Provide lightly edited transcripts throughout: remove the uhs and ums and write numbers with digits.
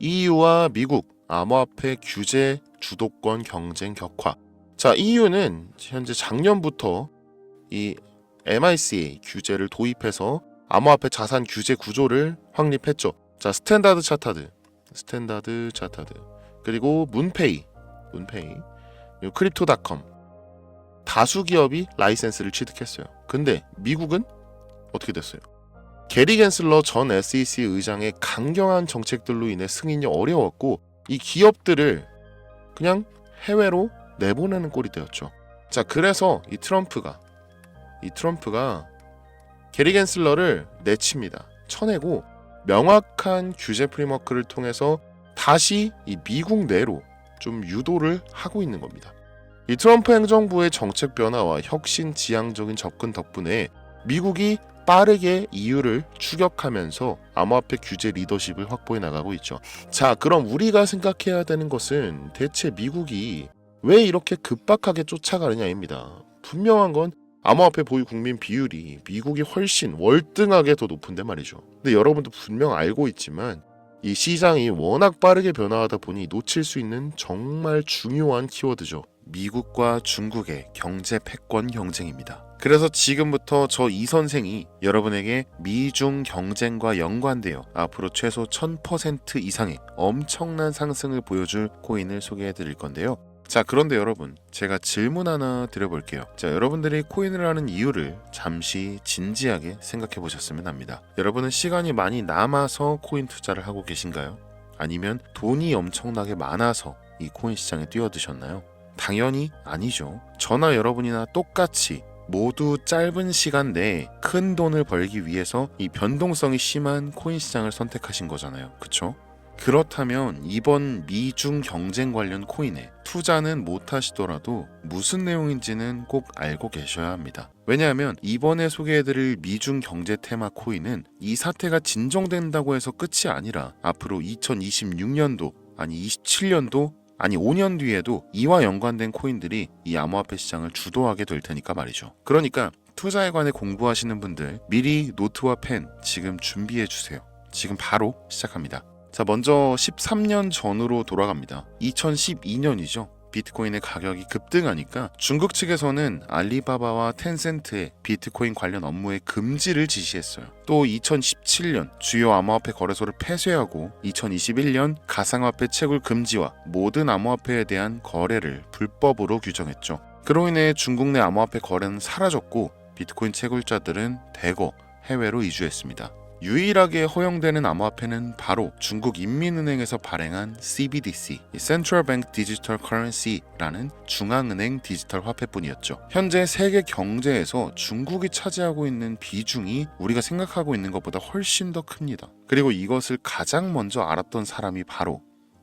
EU와 미국 암호화폐 규제 주도권 경쟁 격화. 자, EU는 현재 작년부터 이 MiCA 규제를 도입해서 암호화폐 자산 규제 구조를 확립했죠. 자, 스탠다드 차타드, 그리고 문페이, 그리고 크립토닷컴 다수 기업이 라이센스를 취득했어요. 근데 미국은 어떻게 됐어요? 게리 겐슬러 전 SEC 의장의 강경한 정책들로 인해 승인이 어려웠고 이 기업들을 그냥 해외로 내보내는 꼴이 되었죠. 자, 그래서 이 트럼프가 게리 겐슬러를 내칩니다. 쳐내고 명확한 규제 프레임워크를 통해서 다시 이 미국 내로 좀 유도를 하고 있는 겁니다. 이 트럼프 행정부의 정책 변화와 혁신 지향적인 접근 덕분에 미국이 빠르게 EU를 추격하면서 암호화폐 규제 리더십을 확보해 나가고 있죠. 자, 그럼 우리가 생각해야 되는 것은 대체 미국이 왜 이렇게 급박하게 쫓아가느냐입니다. 분명한 건 암호화폐 보유 국민 비율이 미국이 훨씬 월등하게 더 높은데 말이죠. 근데 여러분도 분명 알고 있지만 이 시장이 워낙 빠르게 변화하다 보니 놓칠 수 있는 정말 중요한 키워드죠. 미국과 중국의 경제 패권 경쟁입니다. 그래서 지금부터 저 이 선생이 여러분에게 미중 경쟁과 연관되어 앞으로 최소 1000% 이상의 엄청난 상승을 보여줄 코인을 소개해 드릴 건데요. 자, 그런데 여러분, 제가 질문 하나 드려볼게요. 자, 여러분들이 코인을 하는 이유를 잠시 진지하게 생각해 보셨으면 합니다. 여러분은 시간이 많이 남아서 코인 투자를 하고 계신가요? 아니면 돈이 엄청나게 많아서 이 코인 시장에 뛰어드셨나요? 당연히 아니죠. 저나 여러분이나 똑같이 모두 짧은 시간 내에 큰 돈을 벌기 위해서 이 변동성이 심한 코인 시장을 선택하신 거잖아요. 그쵸? 그렇다면 이번 미중 경쟁 관련 코인에 투자는 못하시더라도 무슨 내용인지는 꼭 알고 계셔야 합니다. 왜냐하면 이번에 소개해드릴 미중 경제 테마 코인은 이 사태가 진정된다고 해서 끝이 아니라 앞으로 2026년도 아니 27년도 아니 5년 뒤에도 이와 연관된 코인들이 이 암호화폐 시장을 주도하게 될 테니까 말이죠. 그러니까 투자에 관해 공부하시는 분들 미리 노트와 펜 지금 준비해 주세요. 지금 바로 시작합니다. 자, 먼저 13년 전으로 돌아갑니다. 2012년이죠. 비트코인의 가격이 급등하니까 중국 측에서는 알리바바와 텐센트의 비트코인 관련 업무의 금지를 지시했어요. 또 2017년 주요 암호화폐 거래소를 폐쇄하고 2021년 가상화폐 채굴 금지와 모든 암호화폐에 대한 거래를 불법으로 규정했죠. 그로 인해 중국 내 암호화폐 거래는 사라졌고 비트코인 채굴자들은 대거 해외로 이주했습니다. 유일하게 허용되는 암호화폐는 바로 중국 인민은행에서 발행한 CBDC, Central Bank Digital Currency라는 중앙은행 디지털 화폐뿐이었죠. 현재 세계 경제에서 중국이 차지하고 있는 비중이 우리가 생각하고 있는 것보다 훨씬 더 큽니다. 그리고 이것을 가장 먼저 알았던 사람이 바로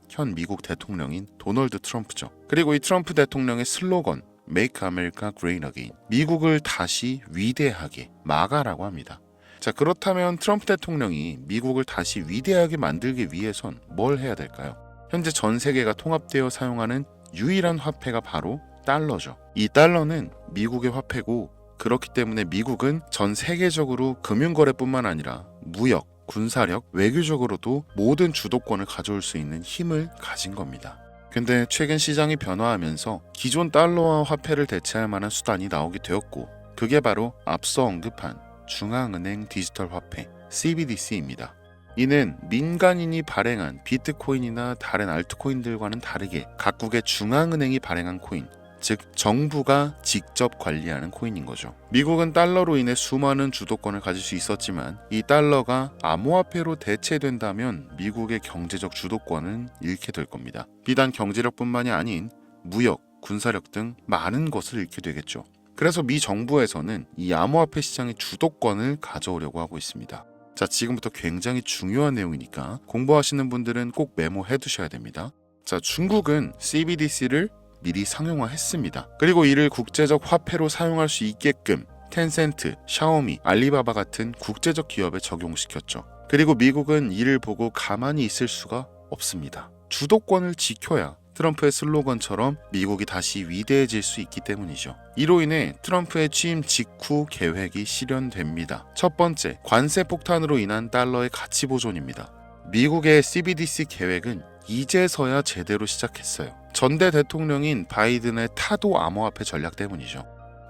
현 미국 대통령인 도널드 트럼프죠. 그리고 이 트럼프 대통령의 슬로건 Make America Great Again, 미국을 다시 위대하게 막아라고 합니다. 자, 그렇다면 트럼프 대통령이 미국을 다시 위대하게 만들기 위해선 뭘 해야 될까요? 현재 전 세계가 통합되어 사용하는 유일한 화폐가 바로 달러죠. 이 달러는 미국의 화폐고 그렇기 때문에 미국은 전 세계적으로 금융거래뿐만 아니라 무역, 군사력, 외교적으로도 모든 주도권을 가져올 수 있는 힘을 가진 겁니다. 근데 최근 시장이 변화하면서 기존 달러와 화폐를 대체할 만한 수단이 나오게 되었고 그게 바로 앞서 언급한 중앙은행 디지털 화폐 CBDC입니다. 이는 민간인이 발행한 비트코인이나 다른 알트코인들과는 다르게 각국의 중앙은행이 발행한 코인, 즉 정부가 직접 관리하는 코인인 거죠. 미국은 달러로 인해 수많은 주도권을 가질 수 있었지만 이 달러가 암호화폐로 대체된다면 미국의 경제적 주도권은 잃게 될 겁니다. 비단 경제력뿐만이 아닌 무역, 군사력 등 많은 것을 잃게 되겠죠. 그래서 미 정부에서는 이 암호화폐 시장의 주도권을 가져오려고 하고 있습니다. 자, 지금부터 굉장히 중요한 내용이니까 공부하시는 분들은 꼭 메모해 두셔야 됩니다. 자, 중국은 CBDC를 미리 상용화했습니다. 그리고 이를 국제적 화폐로 사용할 수 있게끔 텐센트, 샤오미, 알리바바 같은 국제적 기업에 적용시켰죠. 그리고 미국은 이를 보고 가만히 있을 수가 없습니다. 주도권을 지켜야 트럼프의 슬로건처럼 미국이 다시 위대해질 수 있기 때문이죠. 이로 인해 트럼프의 취임 직후 계획이 실현됩니다. 첫 번째, 관세 폭탄으로 인한 달러의 가치 보존입니다. 미국의 CBDC 계획은 이제서야 제대로 시작했어요. 전대 대통령인 바이든의 타도 암호화폐 전략 때문이죠.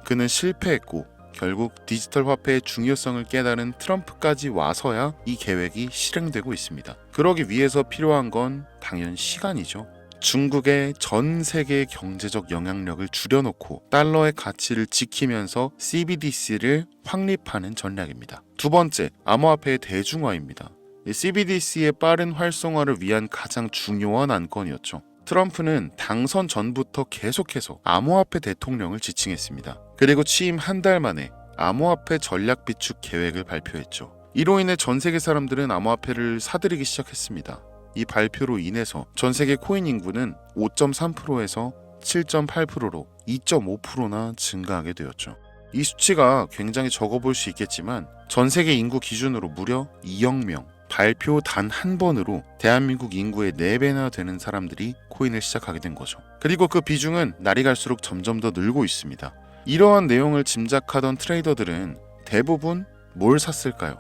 그는 실패했고 결국 디지털 화폐의 중요성을 깨달은 트럼프까지 와서야 이 계획이 실행되고 있습니다. 그러기 위해서 필요한 건 당연 시간이죠. 중국의 전 세계 경제적 영향력을 줄여놓고 달러의 가치를 지키면서 CBDC를 확립하는 전략입니다. 두 번째, 암호화폐의 대중화입니다. CBDC의 빠른 활성화를 위한 가장 중요한 안건이었죠. 트럼프는 당선 전부터 계속해서 암호화폐 대통령을 지칭했습니다. 그리고 취임 한 달 만에 암호화폐 전략 비축 계획을 발표했죠. 이로 인해 전 세계 사람들은 암호화폐를 사들이기 시작했습니다. 이 발표로 인해서 전 세계 코인 인구는 5.3%에서 7.8%로 2.5%나 증가하게 되었죠. 이 수치가 굉장히 적어 보일 수 있겠지만 전 세계 인구 기준으로 무려 2억 명, 발표 단 한 번으로 대한민국 인구의 4배나 되는 사람들이 코인을 시작하게 된 거죠. 그리고 그 비중은 날이 갈수록 점점 더 늘고 있습니다. 이러한 내용을 짐작하던 트레이더들은 대부분 뭘 샀을까요?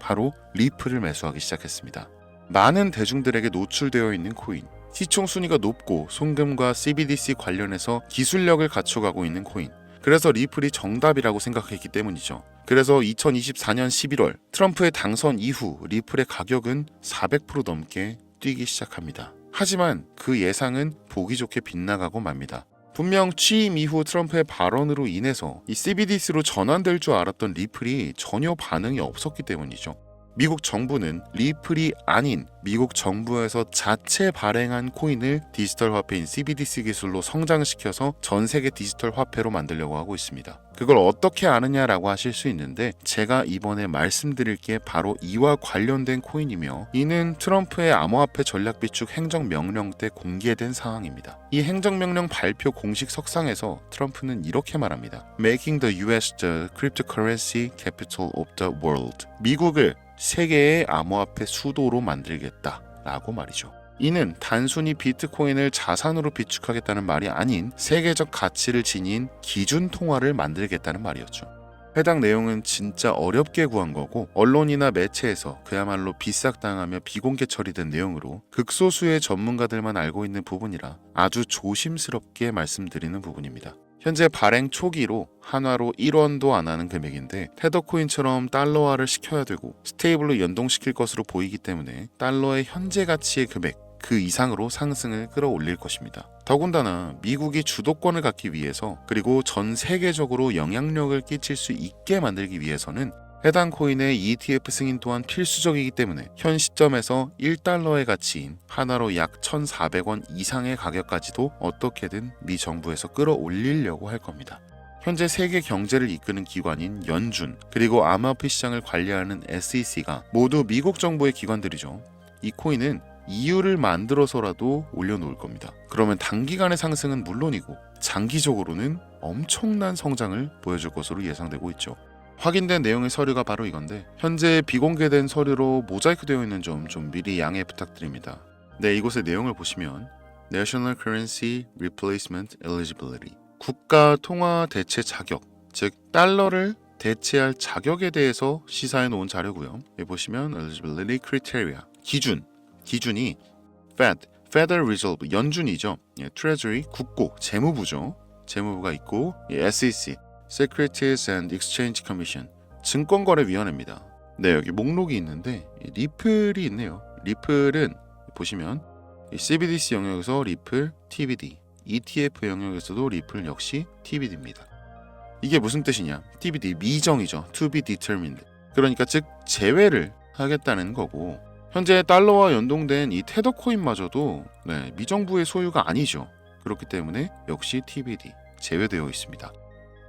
바로 리플을 매수하기 시작했습니다. 많은 대중들에게 노출되어 있는 코인, 시총 순위가 높고 송금과 CBDC 관련해서 기술력을 갖춰가고 있는 코인, 그래서 리플이 정답이라고 생각했기 때문이죠. 그래서 2024년 11월 트럼프의 당선 이후 리플의 가격은 400% 넘게 뛰기 시작합니다. 하지만 그 예상은 보기 좋게 빗나가고 맙니다. 분명 취임 이후 트럼프의 발언으로 인해서 이 CBDC로 전환될 줄 알았던 리플이 전혀 반응이 없었기 때문이죠. 미국 정부는 리플이 아닌 미국 정부에서 자체 발행한 코인을 디지털 화폐인 CBDC 기술로 성장시켜서 전 세계 디지털 화폐로 만들려고 하고 있습니다. 그걸 어떻게 아느냐라고 하실 수 있는데 제가 이번에 말씀드릴 게 바로 이와 관련된 코인이며 이는 트럼프의 암호화폐 전략 비축 행정명령 때 공개된 사항입니다. 이 행정명령 발표 공식 석상에서 트럼프는 이렇게 말합니다. Making the US the cryptocurrency capital of the world. 미국을 세계의 암호화폐 수도로 만들겠다라고 말이죠. 이는 단순히 비트코인을 자산으로 비축하겠다는 말이 아닌 세계적 가치를 지닌 기준 통화를 만들겠다는 말이었죠. 해당 내용은 진짜 어렵게 구한 거고 언론이나 매체에서 그야말로 비싹당하며 비공개 처리된 내용으로 극소수의 전문가들만 알고 있는 부분이라 아주 조심스럽게 말씀드리는 부분입니다. 현재 발행 초기로 한화로 1원도 안 하는 금액인데 테더코인처럼 달러화를 시켜야 되고 스테이블로 연동시킬 것으로 보이기 때문에 달러의 현재 가치의 금액 그 이상으로 상승을 끌어올릴 것입니다. 더군다나 미국이 주도권을 갖기 위해서 그리고 전 세계적으로 영향력을 끼칠 수 있게 만들기 위해서는 해당 코인의 ETF 승인 또한 필수적이기 때문에 현 시점에서 1달러의 가치인 하나로 약 1,400원 이상의 가격까지도 어떻게든 미 정부에서 끌어올리려고 할 겁니다. 현재 세계 경제를 이끄는 기관인 연준 그리고 암호화폐 시장을 관리하는 SEC가 모두 미국 정부의 기관들이죠. 이 코인은 이유를 만들어서라도 올려놓을 겁니다. 그러면 단기간의 상승은 물론이고 장기적으로는 엄청난 성장을 보여줄 것으로 예상되고 있죠. 확인된 내용의 서류가 바로 이건데 현재 비공개된 서류로 모자이크 되어 있는 점 좀 미리 양해 부탁드립니다. 네, 이곳의 내용을 보시면 National Currency Replacement Eligibility 국가 통화 대체 자격, 즉 달러를 대체할 자격에 대해서 시사해 놓은 자료고요. 여기 보시면 Eligibility Criteria 기준이 Federal Reserve 연준이죠. Treasury 국고 재무부죠. 재무부가 있고 SEC Securities and Exchange Commission 증권거래위원회입니다. 네, 여기 목록이 있는데 리플이 있네요. 리플은 보시면 CBDC 영역에서 리플 TBD, ETF 영역에서도 리플 역시 TBD입니다. 이게 무슨 뜻이냐? TBD 미정이죠. To be determined. 그러니까 즉 제외를 하겠다는 거고 현재 달러와 연동된 이 테더코인마저도 미정부의 소유가 아니죠. 그렇기 때문에 역시 TBD 제외되어 있습니다.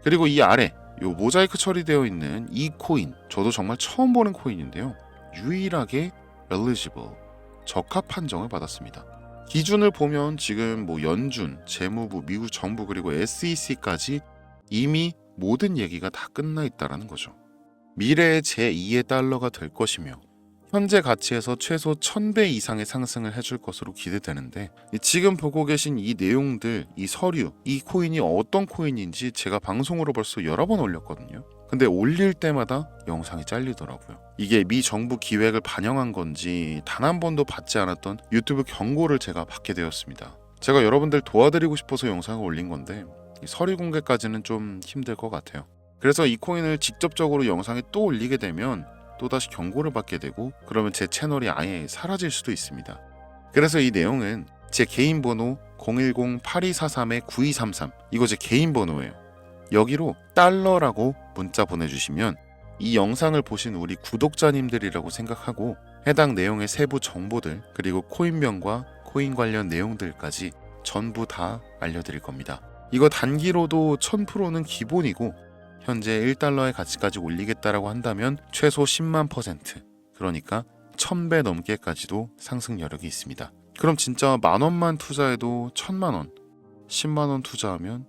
그리고 이 아래 요 모자이크 처리되어 있는 이 코인 저도 정말 처음 보는 코인인데요. 유일하게 eligible 적합 판정을 받았습니다. 기준을 보면 지금 연준, 재무부, 미국 정부 그리고 SEC까지 이미 모든 얘기가 다 끝나 있다라는 거죠. 미래의 제2의 달러가 될 것이며 현재 가치에서 최소 1000배 이상의 상승을 해줄 것으로 기대되는데 지금 보고 계신 이 내용들, 이 서류, 이 코인이 어떤 코인인지 제가 방송으로 벌써 여러 번 올렸거든요. 근데 올릴 때마다 영상이 잘리더라고요. 이게 미 정부 기획을 반영한 건지 단 한 번도 받지 않았던 유튜브 경고를 제가 받게 되었습니다. 제가 여러분들 도와드리고 싶어서 영상을 올린 건데 서류 공개까지는 좀 힘들 것 같아요. 그래서 이 코인을 직접적으로 영상에 또 올리게 되면 또다시 경고를 받게 되고 그러면 제 채널이 아예 사라질 수도 있습니다. 그래서 이 내용은 제 개인 번호 010-8243-9233 이거 제 개인 번호예요. 여기로 달러라고 문자 보내주시면 이 영상을 보신 우리 구독자님들이라고 생각하고 해당 내용의 세부 정보들 그리고 코인명과 코인 관련 내용들까지 전부 다 알려드릴 겁니다. 이거 단기로도 1000%는 기본이고 현재 1달러의 가치까지 올리겠다라고 한다면 최소 10만% 그러니까 1000배 넘게까지도 상승 여력이 있습니다. 그럼 진짜 만원만 투자해도 1000만원, 10만원 투자하면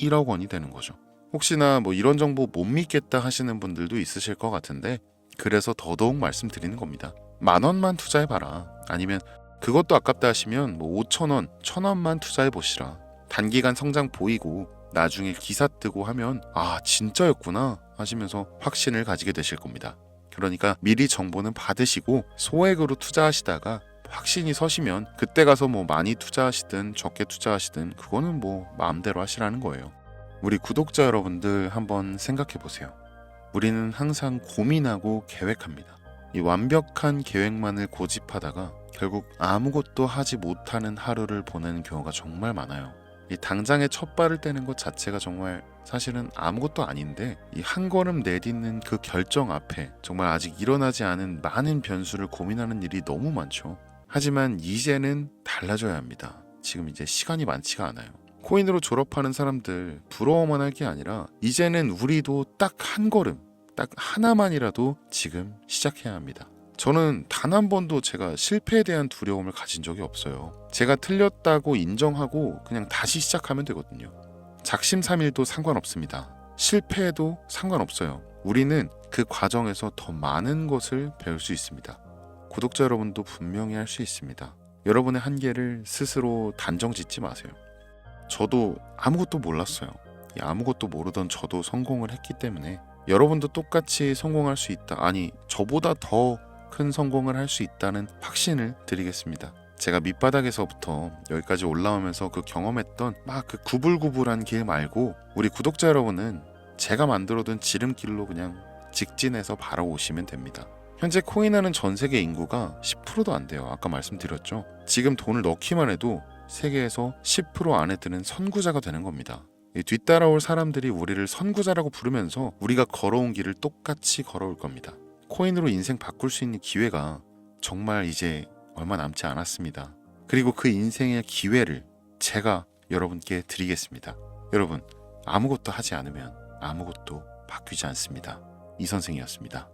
1억 원이 되는 거죠. 혹시나 뭐 이런 정보 못 믿겠다 하시는 분들도 있으실 것 같은데 그래서 더더욱 말씀드리는 겁니다. 만원만 투자해봐라. 아니면 그것도 아깝다 하시면 뭐 5천원, 1000원만 투자해보시라. 단기간 성장 보이고 나중에 기사 뜨고 하면 아 진짜였구나 하시면서 확신을 가지게 되실 겁니다. 그러니까 미리 정보는 받으시고 소액으로 투자하시다가 확신이 서시면 그때 가서 뭐 많이 투자하시든 적게 투자하시든 그거는 뭐 마음대로 하시라는 거예요. 우리 구독자 여러분들 한번 생각해 보세요. 우리는 항상 고민하고 계획합니다. 이 완벽한 계획만을 고집하다가 결국 아무것도 하지 못하는 하루를 보내는 경우가 정말 많아요. 이 당장에 첫 발을 떼는 것 자체가 정말 사실은 아무것도 아닌데 이 한 걸음 내딛는 그 결정 앞에 정말 아직 일어나지 않은 많은 변수를 고민하는 일이 너무 많죠. 하지만 이제는 달라져야 합니다. 지금 이제 시간이 많지가 않아요. 코인으로 졸업하는 사람들 부러워만 할 게 아니라 이제는 우리도 딱 한 걸음, 딱 하나만이라도 지금 시작해야 합니다. 저는 단 한 번도 제가 실패에 대한 두려움을 가진 적이 없어요. 제가 틀렸다고 인정하고 그냥 다시 시작하면 되거든요. 작심삼일도 상관없습니다. 실패해도 상관없어요. 우리는 그 과정에서 더 많은 것을 배울 수 있습니다. 구독자 여러분도 분명히 할 수 있습니다. 여러분의 한계를 스스로 단정 짓지 마세요. 저도 아무것도 몰랐어요. 아무것도 모르던 저도 성공을 했기 때문에 여러분도 똑같이 성공할 수 있다. 아니, 저보다 더 큰 성공을 할 수 있다는 확신을 드리겠습니다. 제가 밑바닥에서부터 여기까지 올라오면서 그 경험했던 막 그 구불구불한 길 말고 우리 구독자 여러분은 제가 만들어둔 지름길로 그냥 직진해서 바로 오시면 됩니다. 현재 코인하는 전 세계 인구가 10%도 안 돼요. 아까 말씀드렸죠. 지금 돈을 넣기만 해도 세계에서 10% 안에 드는 선구자가 되는 겁니다. 뒤따라올 사람들이 우리를 선구자라고 부르면서 우리가 걸어온 길을 똑같이 걸어올 겁니다. 코인으로 인생 바꿀 수 있는 기회가 정말 이제 얼마 남지 않았습니다. 그리고 그 인생의 기회를 제가 여러분께 드리겠습니다. 여러분, 아무것도 하지 않으면 아무것도 바뀌지 않습니다. 이 선생이었습니다.